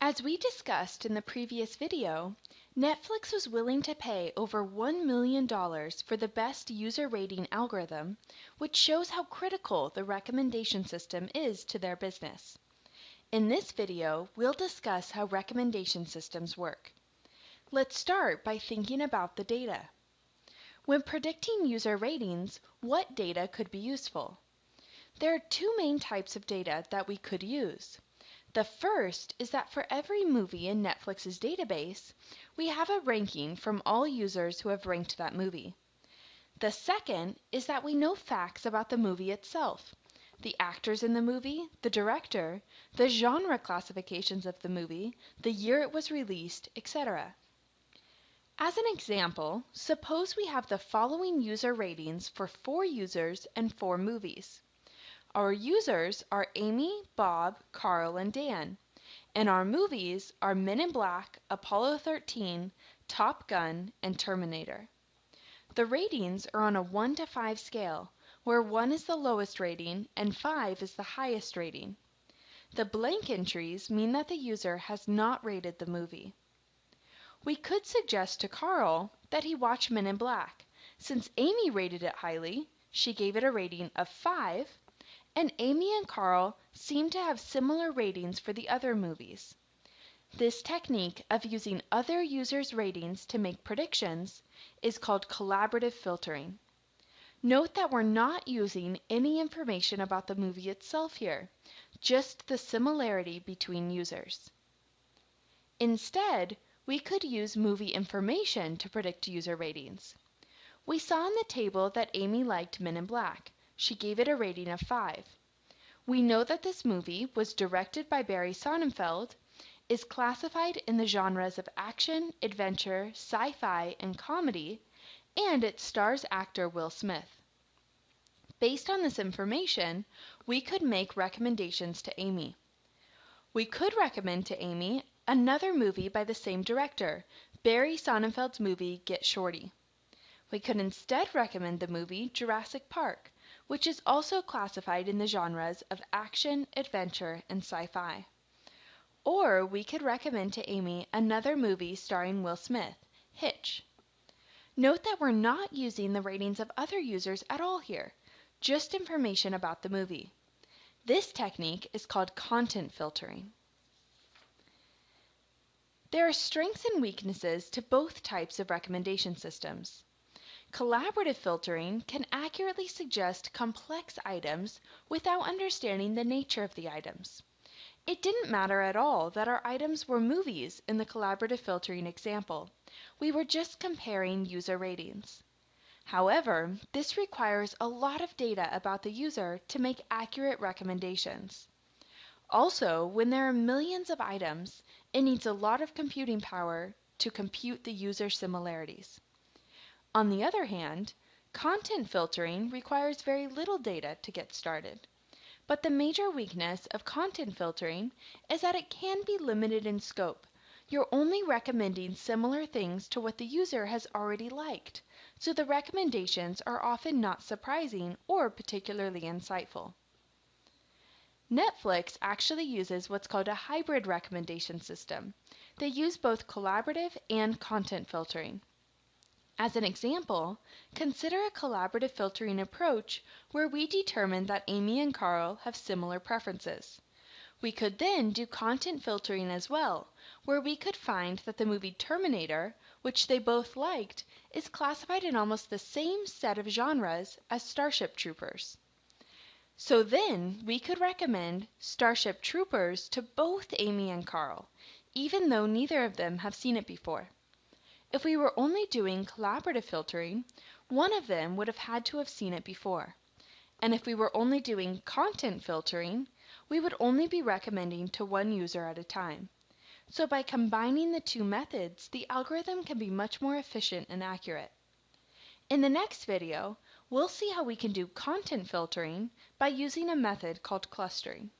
As we discussed in the previous video, Netflix was willing to pay over $1 million for the best user rating algorithm, which shows how critical the recommendation system is to their business. In this video, we'll discuss how recommendation systems work. Let's start by thinking about the data. When predicting user ratings, what data could be useful? There are two main types of data that we could use. The first is that for every movie in Netflix's database, we have a ranking from all users who have ranked that movie. The second is that we know facts about the movie itself, the actors in the movie, the director, the genre classifications of the movie, the year it was released, etc. As an example, suppose we have the following user ratings for 4 users and 4 movies. Our users are Amy, Bob, Carl, and Dan, and our movies are Men in Black, Apollo 13, Top Gun, and Terminator. The ratings are on a 1 to 5 scale, where 1 is the lowest rating and 5 is the highest rating. The blank entries mean that the user has not rated the movie. We could suggest to Carl that he watch Men in Black. Since Amy rated it highly, she gave it a rating of 5, and Amy and Carl seem to have similar ratings for the other movies. This technique of using other users' ratings to make predictions is called collaborative filtering. Note that we're not using any information about the movie itself here, just the similarity between users. Instead, we could use movie information to predict user ratings. We saw in the table that Amy liked Men in Black. She gave it a rating of 5. We know that this movie was directed by Barry Sonnenfeld, is classified in the genres of action, adventure, sci-fi, and comedy, and it stars actor Will Smith. Based on this information, we could make recommendations to Amy. We could recommend to Amy another movie by the same director, Barry Sonnenfeld's movie Get Shorty. We could instead recommend the movie Jurassic Park, which is also classified in the genres of action, adventure, and sci-fi. Or we could recommend to Amy another movie starring Will Smith, Hitch. Note that we're not using the ratings of other users at all here, just information about the movie. This technique is called content filtering. There are strengths and weaknesses to both types of recommendation systems. Collaborative filtering can accurately suggest complex items without understanding the nature of the items. It didn't matter at all that our items were movies in the collaborative filtering example. We were just comparing user ratings. However, this requires a lot of data about the user to make accurate recommendations. Also, when there are millions of items, it needs a lot of computing power to compute the user similarities. On the other hand, content filtering requires very little data to get started. But the major weakness of content filtering is that it can be limited in scope. You're only recommending similar things to what the user has already liked, so the recommendations are often not surprising or particularly insightful. Netflix actually uses what's called a hybrid recommendation system. They use both collaborative and content filtering. As an example, consider a collaborative filtering approach where we determine that Amy and Carl have similar preferences. We could then do content filtering as well, where we could find that the movie Terminator, which they both liked, is classified in almost the same set of genres as Starship Troopers. So then we could recommend Starship Troopers to both Amy and Carl, even though neither of them have seen it before. If we were only doing collaborative filtering, one of them would have had to have seen it before. And if we were only doing content filtering, we would only be recommending to one user at a time. So by combining the two methods, the algorithm can be much more efficient and accurate. In the next video, we'll see how we can do content filtering by using a method called clustering.